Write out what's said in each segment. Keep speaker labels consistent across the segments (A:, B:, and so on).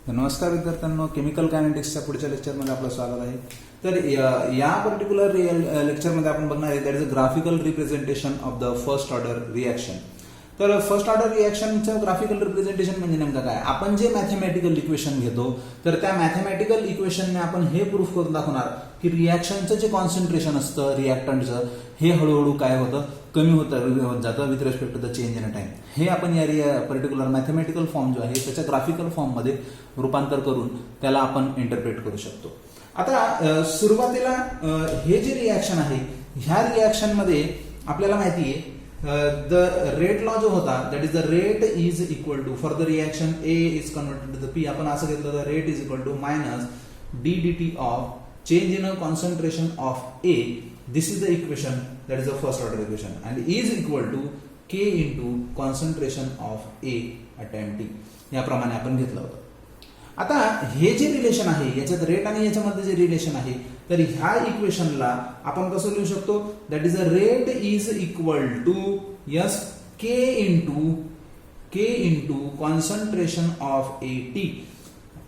A: तर नमस्कार विद्यार्थ्यांनो, केमिकल कायनेटिक्सच्या पुढच्या लेक्चरमध्ये आपलं स्वागत आहे. तर या पर्टिक्युलर लेक्चरमध्ये आपण बघणार आहे that is a graphical representation of the first order reaction. तर फर्स्ट ऑर्डर रिॲक्शनचं ग्राफिकल रिप्रेझेंटेशन म्हणजे नेमकं काय? आपण जे मॅथमॅटिकल इक्वेशन घेतो तर त्या मॅथमॅटिकल इक्वेशनने आपण हे प्रूफ करून दाखवणार की रिॲक्शनचं जे कॉन्सन्ट्रेशन असतं रिॲक्टंटचं हे हळूहळू काय होतं, कमी होत जातं with respect to the change in time. हे आपण या पर्टिक्युलर मॅथमॅटिकल फॉर्म जो आहे त्याच्या ग्राफिकल फॉर्ममध्ये रूपांतर करून त्याला आपण इंटरप्रेट करू शकतो. आता सुरुवातीला हे जे रिॲक्शन आहे ह्या रिॲक्शनमध्ये आपल्याला माहिती आहे द रेट लॉ जो होता that is the rate is equal to for the reaction A is converted to the P. आपण असं घेतलं the rate is equal to minus D D T of change in a concentration of A. This is the equation, that is the first order equation, and is equal to K into concentration of A at time t. याप्रमाणे आपण घेतलं होतं. आता हे जे relation आहे याच्यात rate आणि याच्यामध्ये जे रिलेशन आहे तर ह्या इक्वेशनला आपण कसं लिहू शकतो? That is a rate is equal to yes K into concentration of A T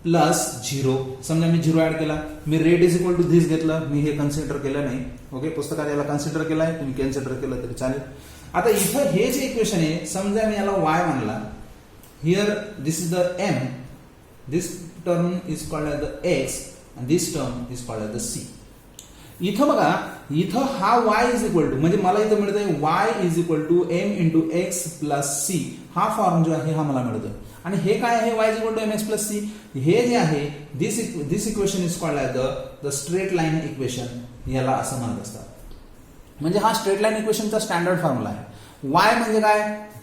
A: plus 0. समजा मी 0 ऍड केला, मी rate is equal to this घेतलं, मी हे कन्सिडर केलं नाही. ओके, पुस्तकात याला कन्सिडर केलं आहे, तुम्ही कन्सिडर केलं तरी चालेल. आता इथं हे जे इक्वेशन आहे समजा मी याला वाय मानला, here this is the M, this term is called as the X and this term is called as the C. इथं बघा, इथं हा वाय इज इक्वल टू म्हणजे मला इथं मिळतंय Y is equal to M into X plus C. हा form जो आहे हा मला मिळतोय. आणि हे काय आहे? Y is equal to M X plus C. हे जे आहे this equation is called as the straight line equation, याला असं म्हणत असतात. म्हणजे हा स्ट्रेट लाईन इक्वेशनचा स्टँडर्ड फॉर्म्युला आहे. वाय म्हणजे काय?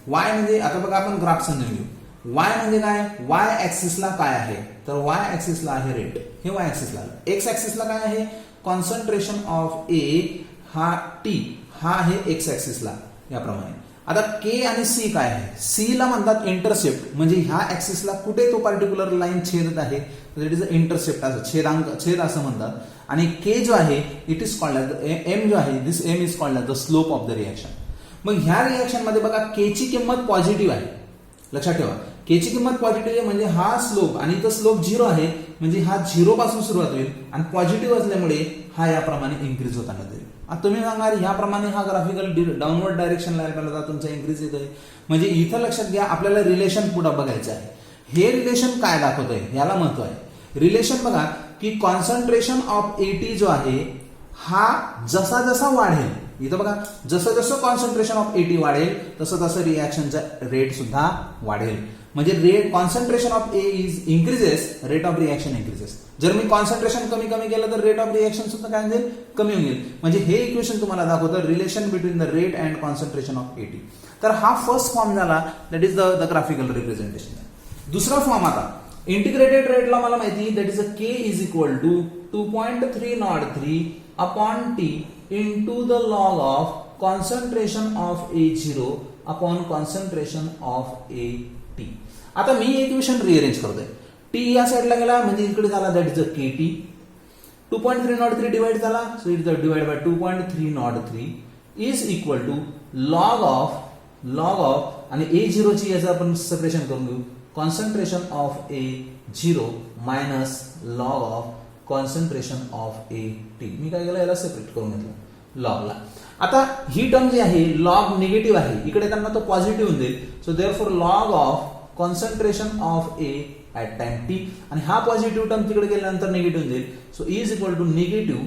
A: वाय म्हणजे आता बघा आपण ग्राफ समजून घेऊ. वाय म्हणजे काय? वाय ऍक्सिसला काय आहे? तर वाय ऍक्सिसला आहे रेट, हे वाय ऍक्सिसला. एक्स ऍक्सिसला काय आहे? कॉन्सन्ट्रेशन ऑफ ए हा टी, हा आहे एक्स ऍक्सिसला याप्रमाणे. आता के आणि सी काय आहे? सी ला म्हणतात इंटरसेप्ट, म्हणजे ह्या ऍक्सिसला कुठे तो पर्टिक्युलर लाईन छेदत आहे तर इट इज अ इंटरसेप्ट, असं छेद असं म्हणतात. आणि के जो आहे it is called as M जो आहे this M is called as the slope of the reaction. मग ह्या रिॲक्शन मध्ये बघा के ची किंमत पॉझिटिव्ह आहे, लक्षात ठेवा. के ची किंमत पॉझिटिव्ह आहे म्हणजे हा स्लोप आणि इथं स्लोप 0 आहे म्हणजे हा 0 पासून सुरुवात होईल आणि पॉझिटिव्ह असल्यामुळे हा याप्रमाणे इन्क्रीज होताना जाईल. आता तुम्ही सांगणार ह्याप्रमाणे हा ग्राफिकल डाऊनवर्ड डायरेक्शनला आपल्याला तुमचा इन्क्रीज येतोय. म्हणजे इथं लक्षात घ्या आपल्याला रिलेशन पुढे बघायचं आहे. हे रिलेशन काय दाखवतोय याला महत्व आहे. रिलेशन बघा की कॉन्सन्ट्रेशन ऑफ एटी जो आहे हा जसा जसा वाढेल, इथं बघा जसं जसं कॉन्सन्ट्रेशन ऑफ एटी वाढेल तसं तसं रिॲक्शनचा रेट सुद्धा वाढेल. म्हणजे rate concentration of A is increases, rate of reaction increases. जर मी कॉन्सन्ट्रेशन कमी केलं तर रेट ऑफ रिॲक्शन सुद्धा काय होईल? कमी होईल. म्हणजे हे इक्वेशन तुम्हाला दाखवतं relation between the rate and concentration of A T. तर हा फर्स्ट फॉर्म झाला, that is the graphical representation. दुसरा फॉर्म आता इंटिग्रेटेड रेटला मला माहिती that is a K is equal to 2.303 upon T into the log of concentration of A0 upon concentration of A T. आता मी इक्वेशन रिअरेंज करतोय. T या साईडला गेला म्हणजे इकडे झाला that is a K T. 2.303 divide झाला so it is divide by 2.303 is equal to log of आणि A0 ची याचं आपण सेपरेशन करून घेऊ. Concentration of A0 minus log of concentration of A T. मी काय केलं याला सेपरेट करून घेतलं लॉगला. आता ही टर्म जी आहे लॉग निगेटिव्ह आहे, इकडे त्यांना तो पॉझिटिव्ह होऊन जाईल. So therefore log of concentration of A at time T आणि हा पॉझिटिव्ह टर्म तिकडे गेल्यानंतर निगेटिव्ह होऊन जाईल. So is equal to negative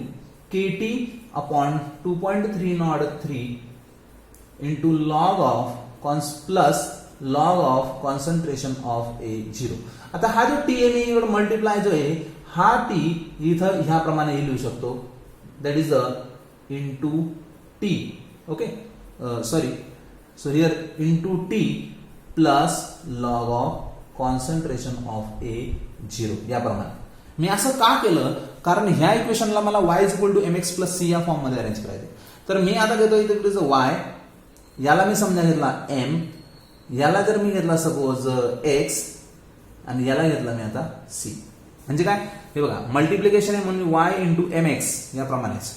A: K T upon 2.303 into log of plus log of concentration of A0. आता हा जो टी आहे मी मल्टिप्लाय जो आहे हा टी इथं ह्याप्रमाणे लिहू शकतो that is a into T. Okay, sorry, so here into T plus log of concentration of A0 याप्रमाणे. मी असं का केलं? कारण ह्या इक्वेशनला मला Y is equal to M X plus C या फॉर्म मध्ये अरेंज करायचे. तर मी आता घेतो इथे वाय, याला मी समजा घेतला एम, याला जर मी घेतला सपोज एक्स आणि याला घेतला मी आता सी. म्हणजे काय? हे बघा मल्टिप्लिकेशन आहे म्हणून वाय इंटू एम एक्स याप्रमाणेच.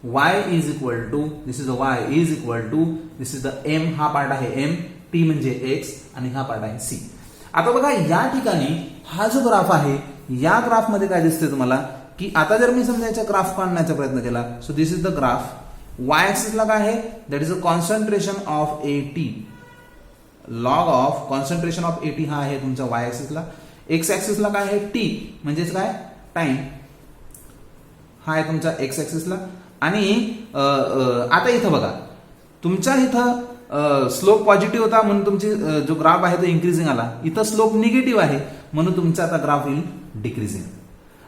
A: Y is equal to this is Y is equal to this is the M, हा पार्ट आहे एम, टी म्हणजे एक्स आणि हा पार्ट आहे सी. आता बघा या ठिकाणी हा जो ग्राफ आहे, या ग्राफमध्ये काय दिसतंय तुम्हाला की आता जर मी समजा याचा ग्राफ काढण्याचा प्रयत्न केला, so this is the graph. Y ऍक्सिसला काय आहे, that is a concentration of A t, log of concentration of A t हा आहे तुमचा वाय ऍक्सिसला. एक्स ऍक्सिसला काय आहे, टी म्हणजेच काय टाइम, हा आहे तुमचा एक्स ऍक्सिसला. आणि आता इथं बघा तुमच्या इथं स्लोप पॉझिटिव्ह होता म्हणून तुमची जो ग्राफ आहे तो इन्क्रीजिंग आला. इथं स्लोप निगेटिव्ह आहे म्हणून तुमचा आता ग्राफ येईल डिक्रीजिंग.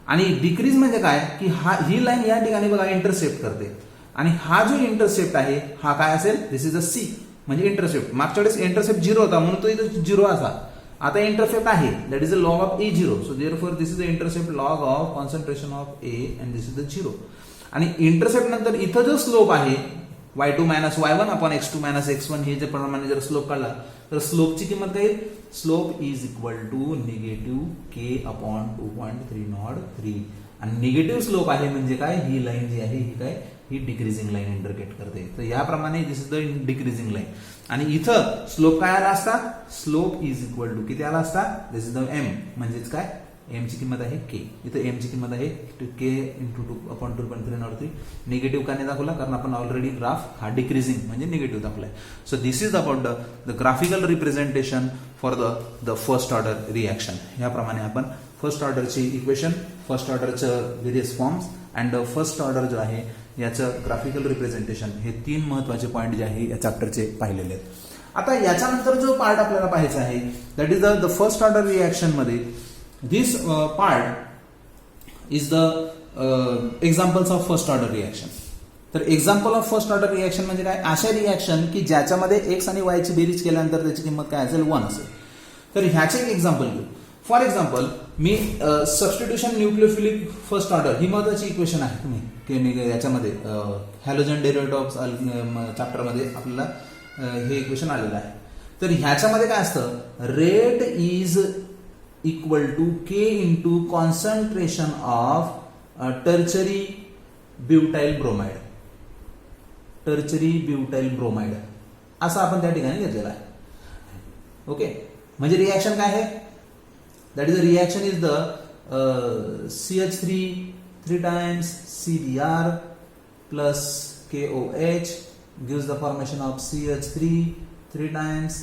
A: आणि डिक्रीज म्हणजे काय की ही लाईन या ठिकाणी बघा इंटरसेप्ट करते आणि हा जो इंटरसेप्ट आहे हा काय असेल, दिस इज अ सी म्हणजे इंटरसेप्ट. मागच्या वेळेस इंटरसेप्ट 0 होता म्हणून तो इथं 0 असा. आता इंटरसेप्ट आहे, that is a log of A 0. So therefore this is the intercept log of concentration of A and this is the 0. आणि इंटरसेप्ट नंतर इथं जो स्लोप आहे y2 minus y1 upon x2 minus x1 हे जे प्रमाणे जर स्लोप काढला तर स्लोपची किंमत काय येईल, slope is equal to negative K upon 2.303. आणि निगेटिव्ह स्लोप आहे म्हणजे काय, ही लाईन जी आहे ही काय, ही डिक्रीजिंग लाईन इंडिकेट करते. तर याप्रमाणे दिस इज द डिक्रीजिंग लाईन. आणि इथं स्लोप काय आला असता, स्लोप इज इक्वल टू किती आला असता, दिस इज द एम म्हणजेच काय, एम ची किंमत आहे के. इथं एम ची किंमत आहे के इंटू 2.303. निगेटिव्ह का नाही दाखवला, कारण आपण ऑलरेडी ग्राफ हा डिक्रीजिंग म्हणजे निगेटिव्ह दाखवलाय. So this is about the graphical representation for the first order reaction. याप्रमाणे आपण फर्स्ट ऑर्डरची इक्वेशन, फर्स्ट ऑर्डरचं various forms and first order जो आहे याचं ग्राफिकल रिप्रेझेंटेशन हे 3 महत्वाचे पॉईंट जे आहे या चॅप्टरचे पाहिलेले आहेत. आता याच्यानंतर जो पार्ट आपल्याला पाहायचा आहे that is the first order reaction मध्ये this part is the examples of first order reaction. तर example of first order reaction म्हणजे काय, अशा रिॲक्शन की ज्याच्यामध्ये एक्स आणि वाय ची बेरीज केल्यानंतर त्याची किंमत काय असेल, 1 असेल. तर ह्याचे एक एक्झाम्पल घेऊ. फॉर एक्झाम्पल मी सबस्टिट्यूशन न्यूक्लियोफिलिक फर्स्ट ऑर्डर ही महत्वाची इक्वेशन आहे तुम्ही की मी याच्यामध्ये हॅलोजन डेरिव्हेटिव्ह चॅप्टरमध्ये आपल्याला हे इक्वेशन आलेलं आहे. तर ह्याच्यामध्ये काय असतं, rate is equal to K into concentration of tertiary butyl bromide, tertiary butyl bromide असं आपण त्या ठिकाणी घेतलेलं आहे. ओके, म्हणजे रिॲक्शन काय आहे, that is a reaction is the CH3 3 times CBr plus KOH gives the formation of CH3 3 times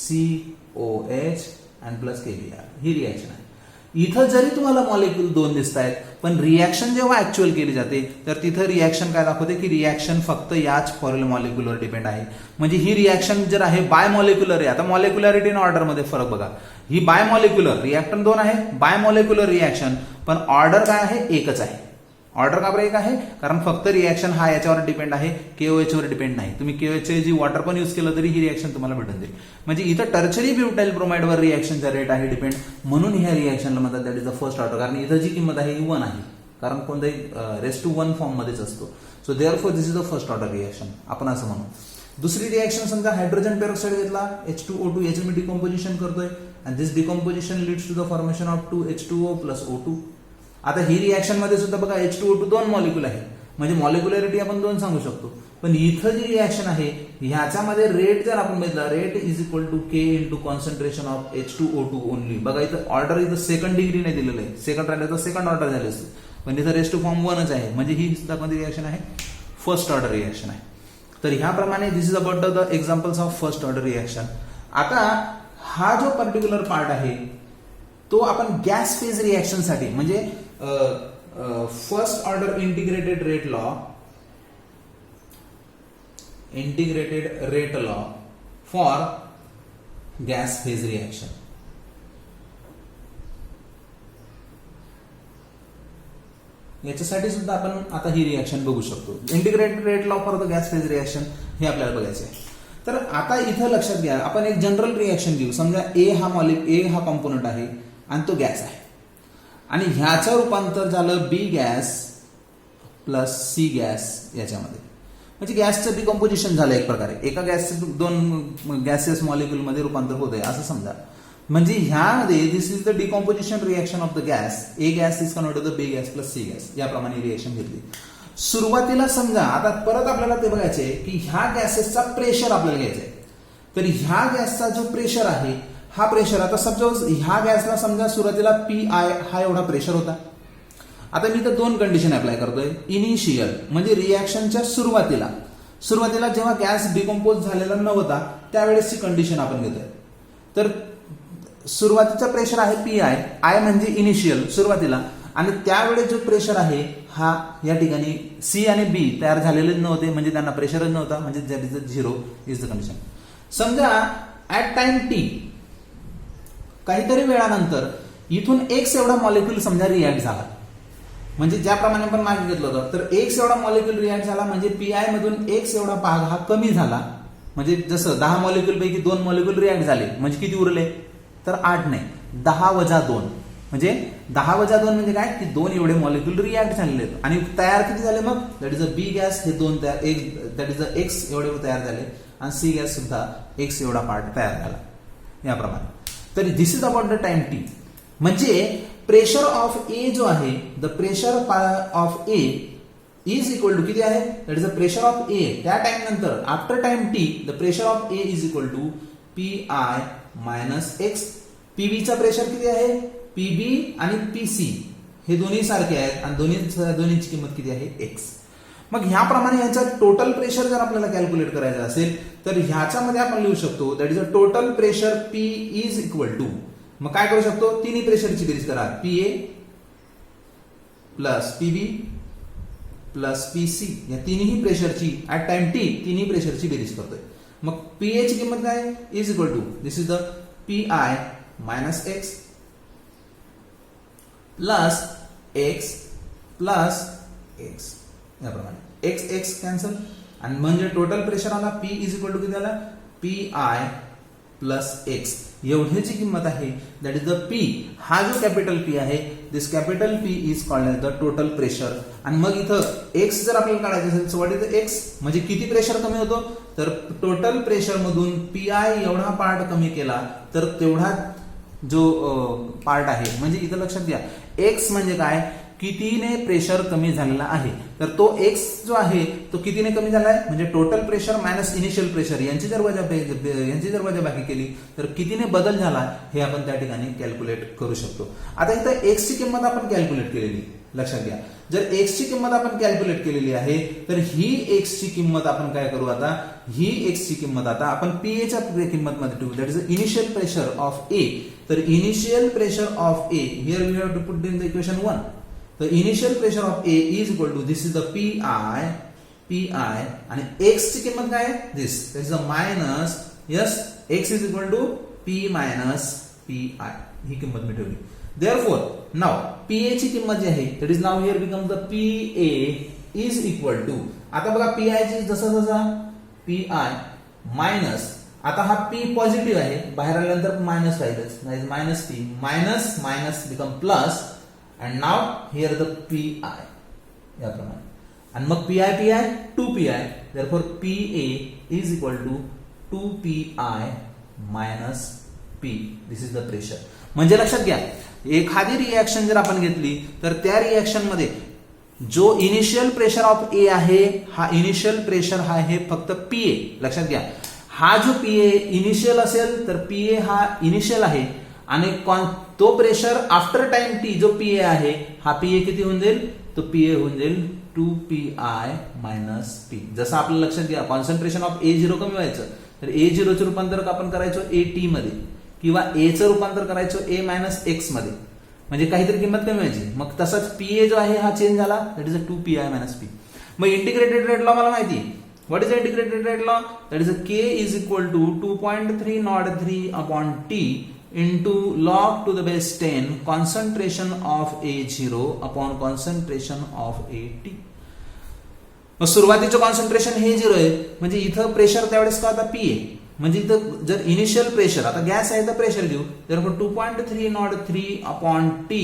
A: COH and plus KBr. He reaction आहे. इथं जरी तुम्हाला मॉलिक्यूल 2 दिसत आहेत पण रिॲक्शन जेव्हा ऍक्च्युअल केली जाते तर तिथं रिॲक्शन काय दाखवते की रिॲक्शन फक्त याच मॉलिक्युलवर डिपेंड आहे. म्हणजे ही रिॲक्शन जर आहे बाय मॉलिक्युलर आहे. आता मॉलिक्युलॅरिटी आणि ऑर्डर मध्ये फरक बघा, ही बाय मॉलिक्युलर रिॲक्टन 2 आहे, बाय मॉलिक्युलर रिॲक्शन, पण ऑर्डर काय आहे, एकच आहे. ऑर्डर का बरं एक आहे, कारण फक्त रिॲक्शन हा याच्यावर डिपेंड आहे, KOH वर डिपेंड नाही. तुम्ही KOH जी वॉटर पण यूज केलं तरी ही रिॲक्शन तुम्हाला भेटून देईल. म्हणजे इथं टर्चरी ब्युटाइल ब्रोमाइडवर रिॲक्शनचा रेट आहे डिपेंड, म्हणून ह्या रिॲक्शनला म्हणतात that is the first order. कारण इथं जी किंमत आहे ही 1 आहे, कारण कोणताही रेस टू 1 फॉर्म मध्येच असतो. So therefore this is the first order reaction आपण असं म्हणू. दुसरी रिॲक्शन समजा हायड्रोजन पेरोक्साइड घेतला, H2O2 याचे मी डिकॉम्पोजिशन करतोय and this decomposition leads to the formation of 2H2O plus O2. आता ही रिॲक्शन मध्ये सुद्धा बघा H2O2 2 मॉलिक्युल आहे, म्हणजे मॉलिक्युलॅरिटी आपण 2 सांगू शकतो. पण इथं जी रिॲक्शन आहे ह्याच्यामध्ये रेट जर आपण बघितला, rate is equal to K into concentration of H2O2 only. बघा इथं ऑर्डर इथं सेकंड डिग्री नाही दिलेलं आहे, सेकंड राहिलं तर सेकंड ऑर्डर झाले असते, पण इथं रेस टू फॉर्म 1च आहे. म्हणजे ही सुद्धा कोणती रिॲक्शन आहे, फर्स्ट ऑर्डर रिॲक्शन आहे. तर ह्याप्रमाणे this is about the examples of first order reaction. आता हा जो पर्टिक्युलर पार्ट आहे तो आपण गॅस फेज रिॲक्शन साठी म्हणजे first order integrated rate law, integrated rate law for gas phase reaction. याच्यासाठी सुद्धा आपण आता ही रिॲक्शन बघू शकतो. Integrated rate law for the gas phase reaction हे आपल्याला बघायचं आहे. तर आता इथं लक्षात घ्या, आपण एक जनरल रिॲक्शन घेऊ. समजा ए हा कॉम्पोनंट आहे आणि तो गॅस आहे आणि ह्याचं रूपांतर झालं बी गॅस प्लस सी गॅस याच्यामध्ये. म्हणजे गॅसचं डिकॉम्पोजिशन झालं एक प्रकारे, एका गॅसचं 2 गॅसेस मॉलिक्युल मध्ये रूपांतर होत आहे असं समजा. म्हणजे ह्यामध्ये this is the decomposition reaction of the gas. A gas is converted to B gas plus C gas. याप्रमाणे रिॲक्शन घेतली. सुरुवातीला समजा आता परत आपल्याला ते बघायचंय की ह्या गॅसेसचा प्रेशर आपल्याला घ्यायचा आहे. तर ह्या गॅसचा जो प्रेशर आहे हा प्रेशर, आता सपोज ह्या गॅसला समजा सुरुवातीला पी आय हा एवढा प्रेशर होता. आता मी तर दोन कंडिशन अप्लाय करतोय. इनिशियल म्हणजे रिॲक्शनच्या सुरुवातीला जेव्हा गॅस डिकम्पोज झालेला नव्हता त्यावेळेसची कंडिशन आपण घेतोय. तर सुरुवातीचा प्रेशर आहे पी आय, आय म्हणजे इनिशियल सुरुवातीला, आणि त्यावेळेस जो प्रेशर आहे हा या ठिकाणी सी आणि बी तयार झालेले नव्हते, म्हणजे त्यांना प्रेशरच नव्हता, म्हणजे that is the zero is the condition. समजा ऍट टाइम टी काहीतरी वेळानंतर इथून एक्स एवढा मॉलिक्यूल समजा रिॲक्ट झाला, म्हणजे ज्याप्रमाणे आपण मागे घेतलं होतं, तर एक्स एवढा मॉलिक्यूल रिॲक्ट झाला म्हणजे पी आय मधून एक्स एवढा भाग हा कमी झाला. म्हणजे जसं 10 मॉलिक्यूल पैकी 2 मॉलिक्यूल रिॲक्ट झाले म्हणजे किती उरले, तर 8 नाही 10 वजा 2, म्हणजे 10 वजा 2 म्हणजे काय की 2 एवढे मॉलिक्यूल रिॲक्ट झालेले आहेत. आणि तयार किती झाले मग, that is a B gas हे 2 तयार, दॅट इज अ एक्स एवढे तयार झाले, आणि सी गॅस सुद्धा एक्स एवढा पार्ट तयार झाला याप्रमाणे. तर this is about the time t. म्हणजे प्रेशर ऑफ ए जो आहे, the pressure of A is equal to किती आहे, that is the pressure of A त्या टाइम नंतर after time t the pressure of A is equal to P I minus x. पीबीचा pressure किती आहे, PB आणि पीसी हे दोन्ही सारखे आहेत आणि दोन्हीची किंमत किती आहे, एक्स. मग ह्याप्रमाणे याचा टोटल प्रेशर जर आपल्याला कॅल्क्युलेट करायचं असेल तर ह्याच्यामध्ये आपण लिहू शकतो that is a total pressure P is equal to, मग काय करू शकतो, तिन्ही प्रेशरची बेरीज करा, P A plus PB plus PC, या तिन्ही प्रेशरची ऍट टाइम टी तिन्ही प्रेशरची बेरीज करतोय. मग पीए ची किंमत काय is equal to this is the P I minus X plus X plus X, याप्रमाणे एक्स एक्स कॅन्सल, आणि म्हणजे टोटल प्रेशर आला पी इज इक्वल टू किती आला, पी आय प्लस एक्स एवढ्याची किंमत आहे. दॅट इज द पी, हा जो कॅपिटल पी आहे, this capital P is called as the total pressure. आणि मग इथं एक्स जर आपल्याला काढायचं असेल so what is the x, म्हणजे किती प्रेशर कमी होतो, तर टोटल प्रेशर मधून पी आय एवढा पार्ट कमी केला तर तेवढा जो पार्ट आहे, म्हणजे इथं लक्षात घ्या एक्स म्हणजे काय, कितीने प्रेशर कमी झालेला आहे, तर तो एक्स जो आहे तो कितीने कमी झाला आहे, म्हणजे total pressure minus initial pressure यांची जर वजाबाकी केली तर कितीने बदल झाला हे आपण त्या ठिकाणी कॅल्क्युलेट करू शकतो. आता इथं एक्स ची किंमत आपण कॅल्क्युलेट केलेली, लक्षात घ्या जर एक्स ची किंमत आपण कॅल्क्युलेट केलेली आहे तर ही एक्स ची किंमत आपण काय करू, आता ही एक्स ची किंमत आता आपण पीए च्या किंमत मध्ये ठेवू, that is initial pressure of A. तर initial pressure of A here we have to put in the equation 1. The initial pressure of A is equal to this is the PI आणि X ची किंमत काय आहे, this that is the minus, yes, X is equal to P minus PI ही किंमत मी ठेवली. Therefore now PA ची किंमत जी आहे that is now here becomes the PA is equal to, आता बघा PI ची जसा PI मायनस, आता हा P पॉझिटिव्ह आहे, बाहेर आल्यानंतर मायनस राहीलच, minus P minus minus become plus, and now here the pi याप्रमाणे, आणि मग pi 2pi, therefore PA is equal to 2pi minus P, this is the pressure. म्हणजे लक्षात घ्या एखादी रिएक्शन जर आपण घेतली तर त्या रिएक्शन मध्ये जो इनिशियल प्रेशर ऑफ ए आहे, हा इनिशियल प्रेशर हा आहे फक्त PA. लक्षात घ्या हा जो PA इनिशियल असेल तर PA हा इनिशियल आहे, आणि तो प्रेशर आफ्टर टाइम टी जो पीए आहे हा पीए किती होऊन जाईल, तो पीए होऊन जाईल 2pI मायनस पी. जसं आपल्या लक्षात घ्या कॉन्सन्ट्रेशन ऑफ A0 कमी व्हायचं तर A0 चं रूपांतर आपण करायचो AT मध्ये, किंवा A चं रूपांतर करायचो A मायनस एक्स मध्ये, म्हणजे काहीतरी किंमत कमी व्हायची. मग तसंच पीए जो आहे हा चेंज झाला, that is a 2pI minus P. मग इंटिग्रेटेड रेट लॉ मला माहिती आहे, what is integrated rate law, that is a K is equal to 2.303 upon T into log to the base 10 concentration of A0 upon concentration of AT. मग सुरुवातीचं concentration हे 0 आहे, म्हणजे इथं प्रेशर त्यावेळेस का होता PA, म्हणजे इथं जर इनिशियल प्रेशर, आता गॅस आहे तर प्रेशर घेऊ, therefore 2.303 upon T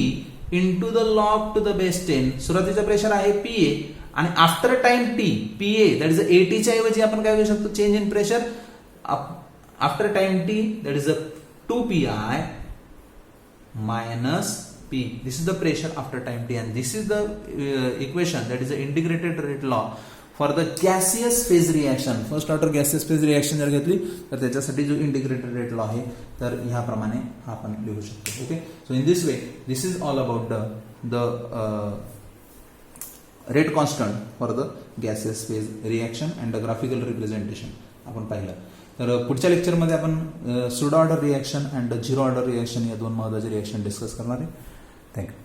A: into the log to the base 10, सुरुवातीचं प्रेशर आहे PA, आणि after time T PA that is AT च्या ऐवजी आपण काय घेऊ शकतो, change in pressure after time T that is 2pI minus P. This is the pressure after time T, and this is the equation, that is the integrated rate law, for the gaseous phase reaction, first order gaseous phase reaction जर घेतली तर त्याच्यासाठी जो integrated rate law आहे तर ह्याप्रमाणे आपण लिहू शकतो. Okay, so in this way this is all about the rate constant for the gaseous phase reaction and the graphical representation आपण पाहिलं. तर पुढच्या लेक्चरमध्ये आपण pseudo order reaction and zero order reaction या दोन महत्वाचे रिॲक्शन डिस्कस करणार आहे. थँक्यू.